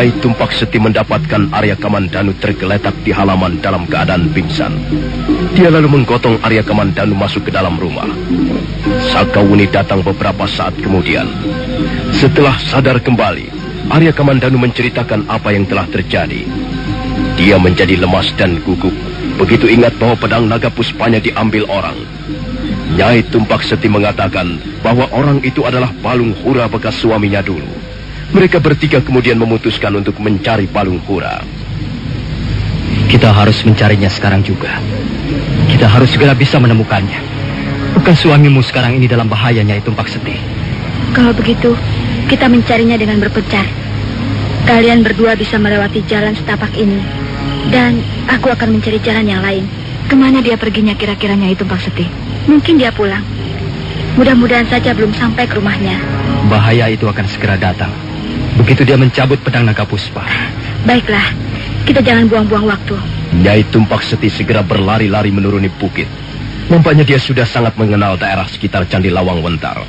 Nyai Tumpak Seti mendapatkan Arya Kamandanu tergeletak di halaman dalam keadaan pingsan. Dia lalu menggotong Arya Kamandanu masuk ke dalam rumah. Sakawuni datang beberapa saat kemudian. Setelah sadar kembali, Arya Kamandanu menceritakan apa yang telah terjadi. Dia menjadi lemas dan gugup begitu ingat bahwa pedang naga puspanya diambil orang. Nyai Tumpak Seti mengatakan bahwa orang itu adalah Balung Hura bekas suaminya dulu. Mereka bertiga kemudian memutuskan untuk mencari Balung Hura. Kita harus mencarinya sekarang juga. Kita harus segera bisa menemukannya. Bukan suamimu sekarang ini dalam bahaya, Nyai Tumpak Seti. Kalau begitu, kita mencarinya dengan berpencar. Kalian berdua bisa melewati jalan setapak ini. Dan aku akan mencari jalan yang lain. Kemana dia perginya kira-kira, Nyai Tumpak Seti? Mungkin dia pulang. Mudah-mudahan saja belum sampai ke rumahnya. Bahaya itu akan segera datang begitu dia mencabut pedang naga puspa. Baiklah, kita jangan buang-buang waktu. Nyai Tumpak Seti segera berlari-lari menuruni bukit. Nampaknya dia sudah sangat mengenal daerah sekitar Candi Lawang Wentar.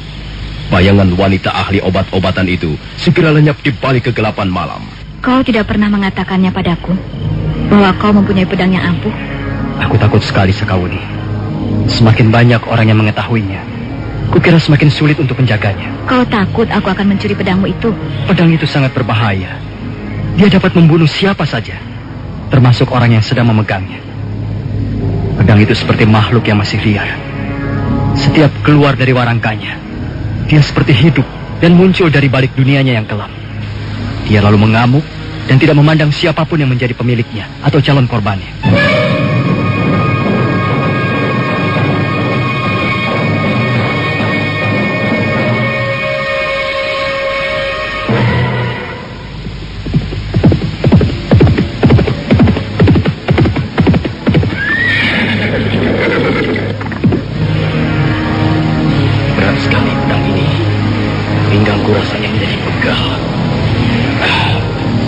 Bayangan wanita ahli obat-obatan itu segera lenyap di balik kegelapan malam. Kau tidak pernah mengatakannya padaku bahwa kau mempunyai pedang yang ampuh. Aku takut sekali, Sakawuni. Semakin banyak orang yang mengetahuinya, kukira semakin sulit untuk menjaganya. Kau takut aku akan mencuri pedangmu itu? Pedang itu sangat berbahaya. Dia dapat membunuh siapa saja, termasuk orang yang sedang memegangnya. Pedang itu seperti makhluk yang masih liar. Setiap keluar dari warangkanya, dia seperti hidup dan muncul dari balik dunianya yang kelam. Dia lalu mengamuk dan tidak memandang siapapun yang menjadi pemiliknya atau calon korbannya.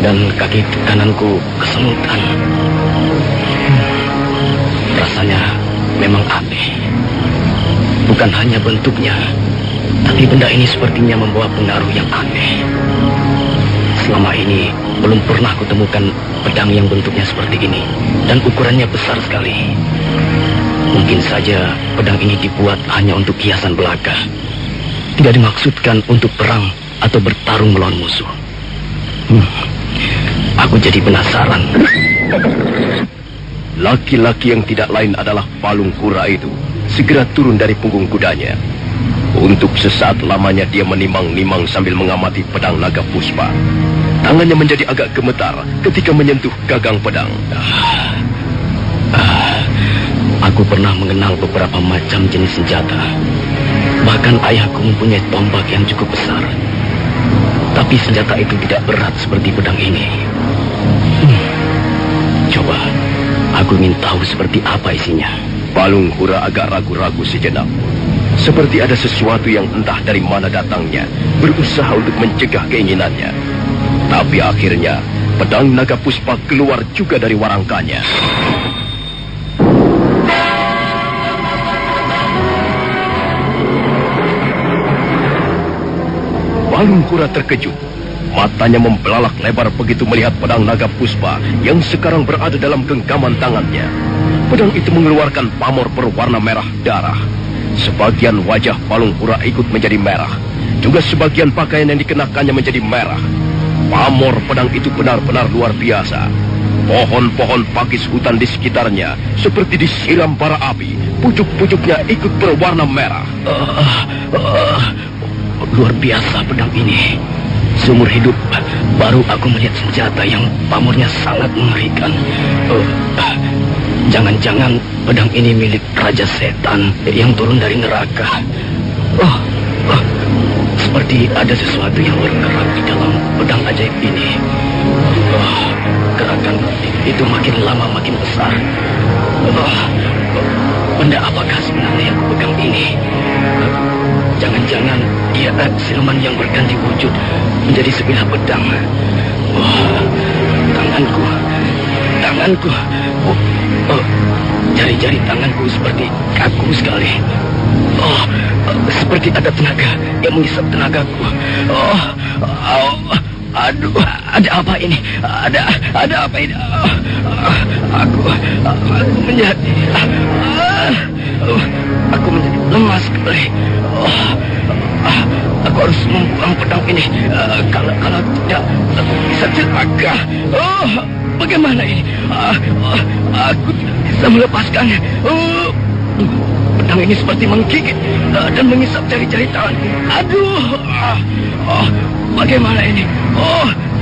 Dan kaki kananku kesemutan. Rasanya memang aneh. Bukan hanya bentuknya, tapi benda ini sepertinya membawa pengaruh yang aneh. Selama ini belum pernah kutemukan pedang yang bentuknya seperti ini dan ukurannya besar sekali. Mungkin saja pedang ini dibuat hanya untuk hiasan belaka. Tidak dimaksudkan untuk perang atau bertarung melawan musuh. Aku jadi penasaran. Laki-laki yang tidak lain adalah Balung Hura itu segera turun dari punggung kudanya. Untuk sesaat lamanya dia menimang-nimang sambil mengamati pedang naga puspa. Tangannya menjadi agak gemetar ketika menyentuh gagang pedang. Aku pernah mengenal beberapa macam jenis senjata. Bahkan ayahku mempunyai tombak yang cukup besar. Tapi senjata itu tidak berat seperti pedang ini. Coba, aku ingin tahu seperti apa isinya. Balung Hura agak ragu-ragu sejenak. Seperti ada sesuatu yang entah dari mana datangnya, berusaha untuk mencegah keinginannya. Tapi akhirnya, pedang naga puspa keluar juga dari warangkanya. Balung Hura terkejut. Matanya membelalak lebar begitu melihat pedang naga puspa yang sekarang berada dalam genggaman tangannya. Pedang itu mengeluarkan pamor berwarna merah darah. Sebagian wajah Balung Hura ikut menjadi merah. Juga sebagian pakaian yang dikenakannya menjadi merah. Pamor pedang itu benar-benar luar biasa. Pohon-pohon pakis hutan di sekitarnya seperti disiram bara api. Pucuk-pucuknya ikut berwarna merah. Luar biasa pedang ini. Seumur hidup baru aku melihat senjata yang pamornya sangat mengerikan. Jangan-jangan pedang ini milik Raja Setan yang turun dari neraka. Seperti ada sesuatu yang bergerak di dalam pedang ajaib ini. Gerakan itu makin lama makin besar. Benda apakah sebenarnya yang kupegang ini? Jangan-jangan dia siluman yang berganti wujud menjadi sebilah pedang. Tanganku. Jari-jari tanganku seperti kaku sekali. Seperti ada tenaga yang menghisap tenagaku. Aduh, ada apa ini? Ada apa ini? Aku menjadi lemas sekali. Aku harus membuang pedang ini. Kalau tidak, aku bisa celaka. Bagaimana ini? Aku tidak bisa melepaskannya. Pedang ini seperti menggigit dan mengisap jari-jari tanganku. Aduh, bagaimana ini?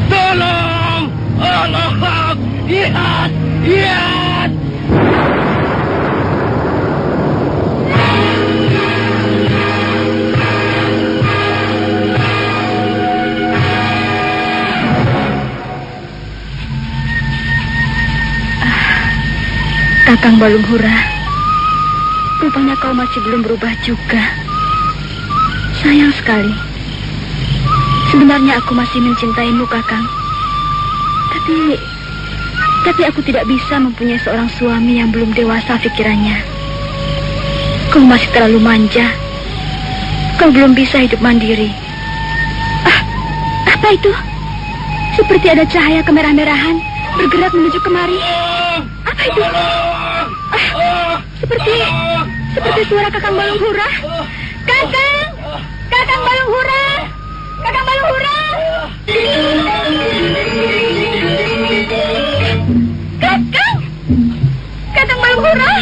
Tolong! Tolong! Lihat! Lihat! Kakang Balunghura, rupanya kau masih belum berubah juga. Sayang sekali. Sebenarnya aku masih mencintaimu, Kakang. Tapi aku tidak bisa mempunyai seorang suami yang belum dewasa pikirannya. Kau masih terlalu manja. Kau belum bisa hidup mandiri. Apa itu? Seperti ada cahaya kemerah-merahan bergerak menuju kemari. Apa itu? Seperti suara Kakang Balunghura. Kakang! Kakang Balunghura! Kakang Balunghura! Kakang! Kakang Balunghura!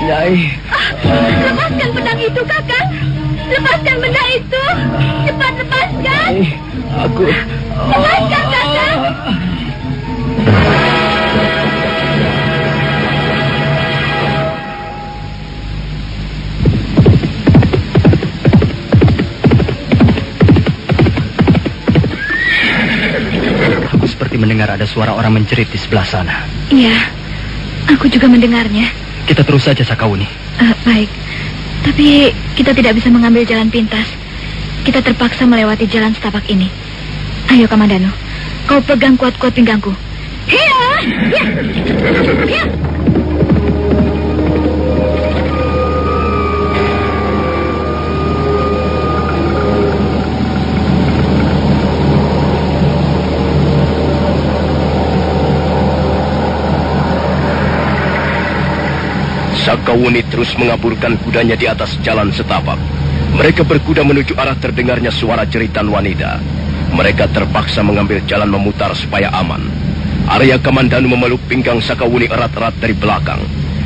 Nyai. Lepaskan pedang itu, Kakang. Lepaskan benda itu. Cepat lepaskan. Aku... Lepaskan, Kakang. Aku seperti mendengar ada suara orang menjerit di sebelah sana. Iya, aku juga mendengarnya. Kita terus saja, Sakawuni. Baik, tapi kita tidak bisa mengambil jalan pintas. Kita terpaksa melewati jalan setapak ini. Ayo, Kamandano, kau pegang kuat-kuat pinggangku. Hiya! Hiya! Hiya! Sakawuni terus mengaburkan kudanya di atas jalan setapak. Mereka berkuda menuju arah terdengarnya suara jeritan wanita. Mereka terpaksa mengambil jalan memutar supaya aman. Arya Kamandanu memeluk pinggang Sakawuni erat-erat dari belakang.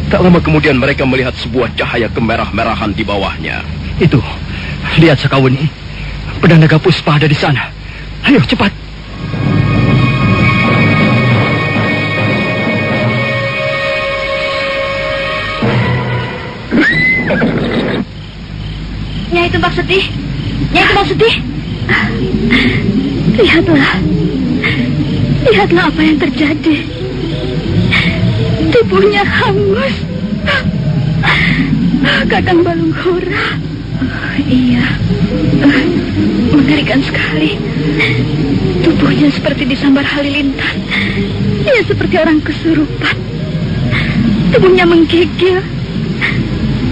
Tak lama kemudian mereka melihat sebuah cahaya kemerah-merahan di bawahnya. Itu, lihat Sakawuni. Pedang naga puspa ada di sana. Ayo, cepat. Nyai Tumbak Sedih. Nyai Tumbak Sedih. Lihatlah apa yang terjadi. Tubuhnya hangus. Kakang Balunghura. Iya. Mengerikan sekali. Tubuhnya seperti disambar halilintar. Dia seperti orang kesurupan. Tubuhnya menggigil.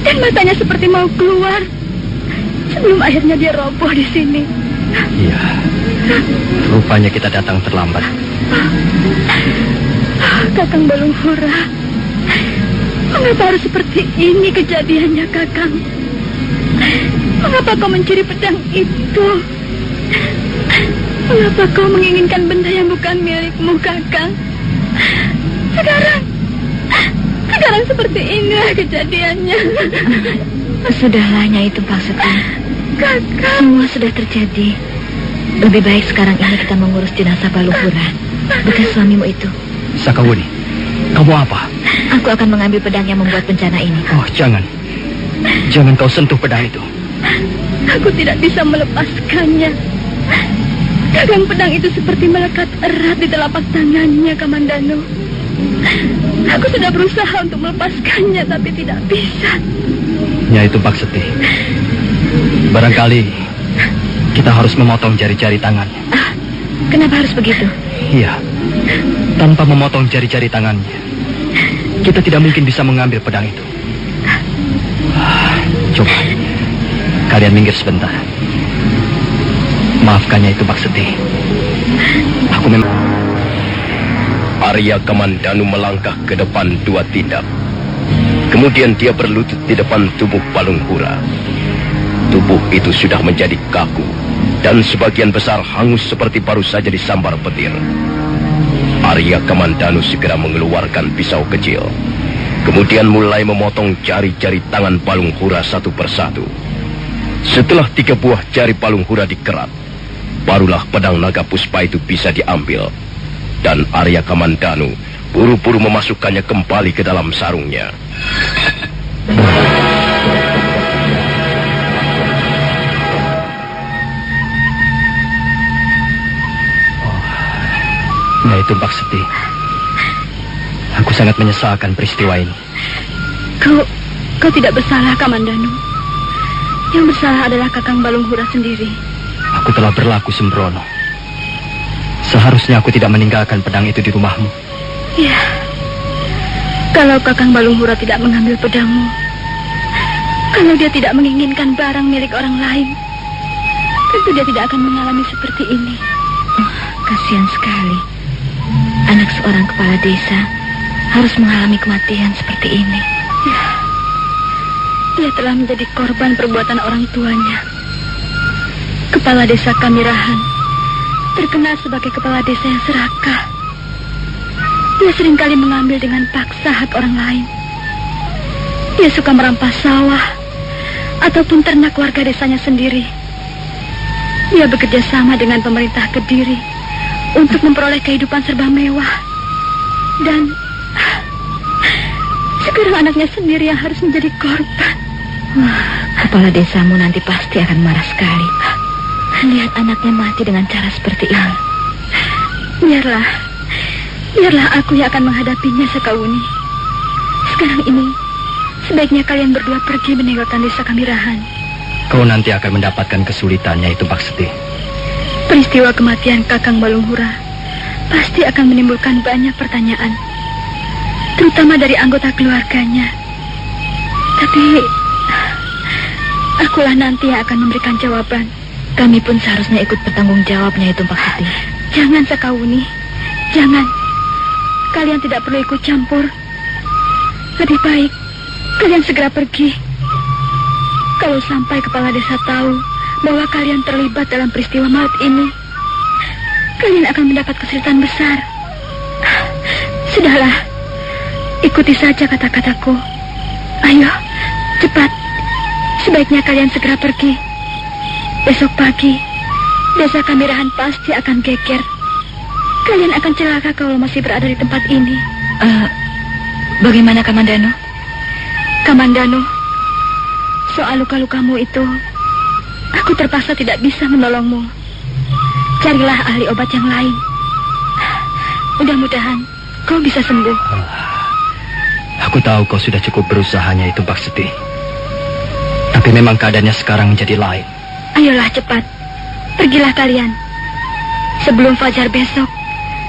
Dan matanya seperti mau keluar. Sebelum akhirnya dia roboh di sini. Iya. Rupanya kita datang terlambat. Kakang Balunghura, mengapa harus seperti ini kejadiannya, Kakang? Mengapa kau mencuri pedang itu? Mengapa kau menginginkan benda yang bukan milikmu, Kakang? Sekarang seperti inilah kejadiannya. Sudahlah, Nyai Tumbak Sedih. Kakang, semua sudah terjadi. Lebih baik sekarang ini kita mengurus jenazah Balunghura, bekas suamimu itu. Sakawuni, kamu apa? Aku akan mengambil pedang yang membuat bencana ini. Oh, jangan. Jangan kau sentuh pedang itu. Aku tidak bisa melepaskannya. Kakang, pedang itu seperti melekat erat di telapak tangannya, Kamandano. Aku sudah berusaha untuk melepaskannya, tapi tidak bisa. Nyai Tumbak Sedih. Barangkali kita harus memotong jari-jari tangannya. Kenapa harus begitu? Iya. Tanpa memotong jari-jari tangannya, kita tidak mungkin bisa mengambil pedang itu. Coba, kalian minggir sebentar. Maafkannya itu Bakseti. Aku memang... Arya Kamandanu melangkah ke depan 2 tindak. Kemudian dia berlutut di depan tubuh Palung Hura. Tubuh itu sudah menjadi kaku dan sebagian besar hangus seperti baru saja disambar petir. Arya Kamandanu segera mengeluarkan pisau kecil. Kemudian mulai memotong jari-jari tangan Palung Hura satu persatu. Setelah 3 buah jari Palung Hura dikerat, barulah pedang naga puspa itu bisa diambil. Dan Arya Kamandanu buru-buru memasukkannya kembali ke dalam sarungnya. Nah itu Bakseti. Aku sangat menyesalkan peristiwa ini. Kau tidak bersalah, Kamandanu. Yang bersalah adalah Kakang Balung Hura sendiri. Aku telah berlaku sembrono. Seharusnya aku tidak meninggalkan pedang itu di rumahmu. Ya, kalau Kakang Balung Hura tidak mengambil pedangmu, kalau dia tidak menginginkan barang milik orang lain, tentu dia tidak akan mengalami seperti ini. Kasihan sekali. Anak seorang kepala desa harus mengalami kematian seperti ini. Ya, dia telah menjadi korban perbuatan orang tuanya. Kepala desa Kamirahan terkenal sebagai kepala desa yang serakah. Dia seringkali mengambil dengan paksa hak orang lain. Dia suka merampas sawah ataupun ternak warga desanya sendiri. Dia bekerja sama dengan pemerintah Kediri untuk memperoleh kehidupan serba mewah. Dan sekarang anaknya sendiri yang harus menjadi korban. Kepala desamu nanti pasti akan marah sekali. Lihat anaknya mati dengan cara seperti ini. Biarlah aku yang akan menghadapinya, Sakauni. Sekarang ini, sebaiknya kalian berdua pergi meninggalkan desa Kamirahan. Kau nanti akan mendapatkan kesulitannya itu Bakseti. Peristiwa kematian Kakang Balung Hura pasti akan menimbulkan banyak pertanyaan, terutama dari anggota keluarganya. Tapi, akulah nanti yang akan memberikan jawaban. Kami pun seharusnya ikut bertanggung jawabnya itu Bakseti. Jangan, Sakauni. Jangan. Kalian tidak perlu ikut campur. Lebih baik kalian segera pergi. Kalau sampai kepala desa tahu bahwa kalian terlibat dalam peristiwa maut ini, kalian akan mendapat kesulitan besar. Sudahlah, ikuti saja kata-kataku. Ayo, cepat. Sebaiknya kalian segera pergi. Besok pagi, desa Kamirahan pasti akan geger. Kalian akan celaka kalau masih berada di tempat ini. Bagaimana, Kamandanu? Kamandanu, soal luka-lukamu itu, aku terpaksa tidak bisa menolongmu. Carilah ahli obat yang lain. Mudah-mudahan kau bisa sembuh. Aku tahu kau sudah cukup berusahanya itu Bakseti. Tapi memang keadaannya sekarang menjadi lain. Ayolah cepat, pergilah kalian. Sebelum fajar besok,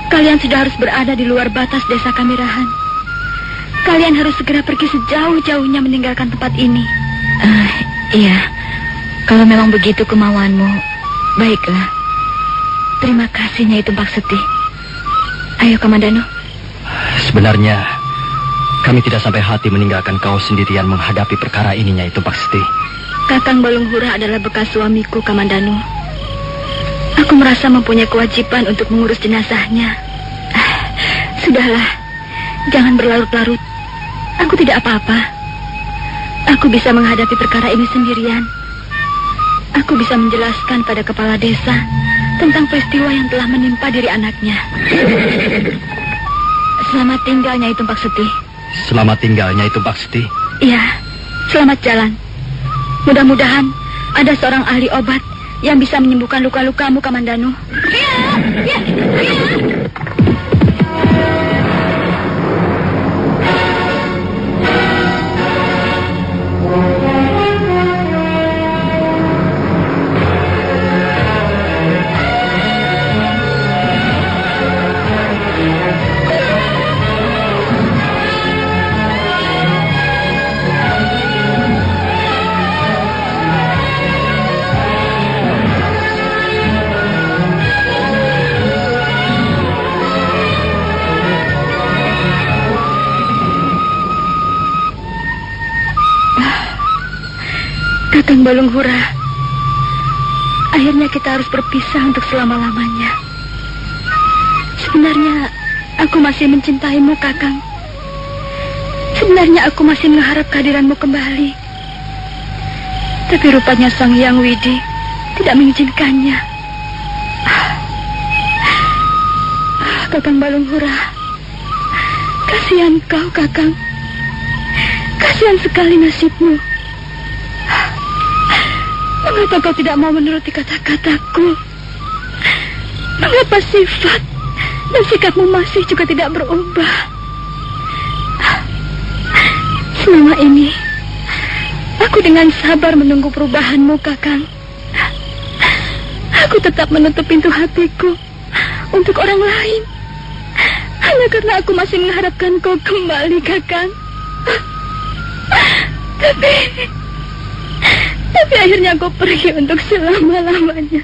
kalian sudah harus berada di luar batas desa Kamirahan. Kalian harus segera pergi sejauh-jauhnya meninggalkan tempat ini. Iya, kalau memang begitu kemauanmu, baiklah. Terima kasih Nyai Tumpak Seti. Ayo Kamandanu. Sebenarnya kami tidak sampai hati meninggalkan kau sendirian menghadapi perkara ini Nyai Tumpak Seti. Kakang Balung Hura adalah bekas suamiku, Kamandanu. Aku merasa mempunyai kewajiban untuk mengurus jenazahnya. Sudahlah, jangan berlarut-larut. Aku tidak apa-apa. Aku bisa menghadapi perkara ini sendirian. Aku bisa menjelaskan pada kepala desa tentang peristiwa yang telah menimpa diri anaknya. Selamat tinggal, Nyai Tumpak Seti. Selamat tinggal, Nyai Tumpak Seti. Iya, selamat jalan. Mudah-mudahan ada seorang ahli obat yang bisa menyembuhkan luka-lukamu, Kamandanu. Ya. Kakang Balunghura, akhirnya kita harus berpisah untuk selama-lamanya. Sebenarnya aku masih mencintaimu, Kakang. Sebenarnya aku masih mengharap kehadiranmu kembali. Tapi rupanya Sang Hyang Widi tidak mengizinkannya. Kakang Balunghura, kasihan kau, Kakang. Kasihan sekali nasibmu. Mengapa kau tidak mau menuruti kata-kataku? Mengapa sifat dan sikapmu masih juga tidak berubah? Selama ini aku dengan sabar menunggu perubahanmu, Kakang. Aku tetap menutup pintu hatiku untuk orang lain, hanya karena aku masih mengharapkan kau kembali, Kakang. Tapi akhirnya kau pergi untuk selama-lamanya.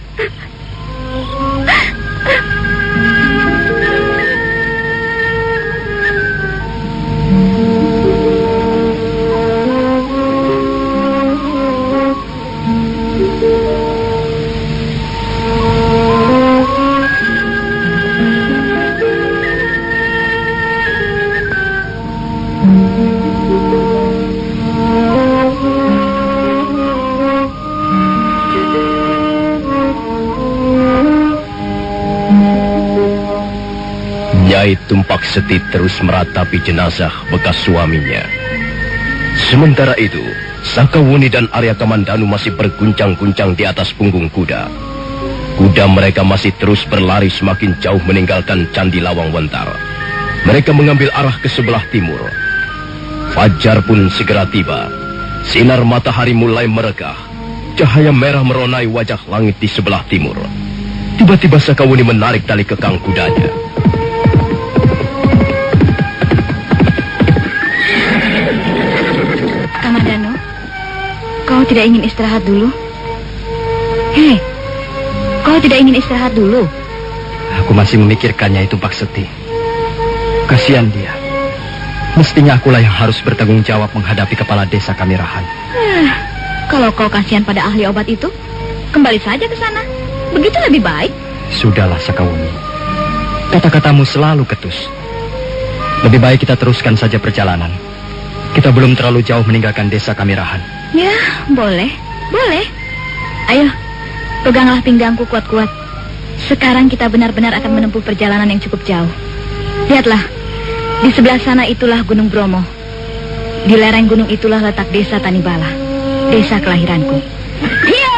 Nyai Tumpak Seti terus meratapi jenazah bekas suaminya. Sementara itu, Sakawuni dan Arya Kamandanu masih berguncang-guncang di atas punggung kuda. Kuda mereka masih terus berlari semakin jauh meninggalkan Candi Lawang Wentar. Mereka mengambil arah ke sebelah timur. Fajar pun segera tiba. Sinar matahari mulai merekah. Cahaya merah meronai wajah langit di sebelah timur. Tiba-tiba Sakawuni menarik tali kekang kudanya. Kamandanu, kau tidak ingin istirahat dulu? Hei, kau tidak ingin istirahat dulu? Aku masih memikirkannya itu, Pak Seti. Kasihan dia. Mestinya akulah yang harus bertanggung jawab menghadapi kepala desa Kamirahan. Kalau kau kasihan pada ahli obat itu, kembali saja ke sana. Begitu lebih baik. Sudahlah, Sakawuni. Kata-katamu selalu ketus. Lebih baik kita teruskan saja perjalanan. Kita belum terlalu jauh meninggalkan desa Kamirahan. Ya, boleh. Boleh. Ayo, peganglah pinggangku kuat-kuat. Sekarang kita benar-benar akan menempuh perjalanan yang cukup jauh. Lihatlah, di sebelah sana itulah Gunung Bromo. Di lereng gunung itulah letak desa Tanibala, desa kelahiranku. Iya,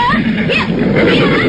iya, iya.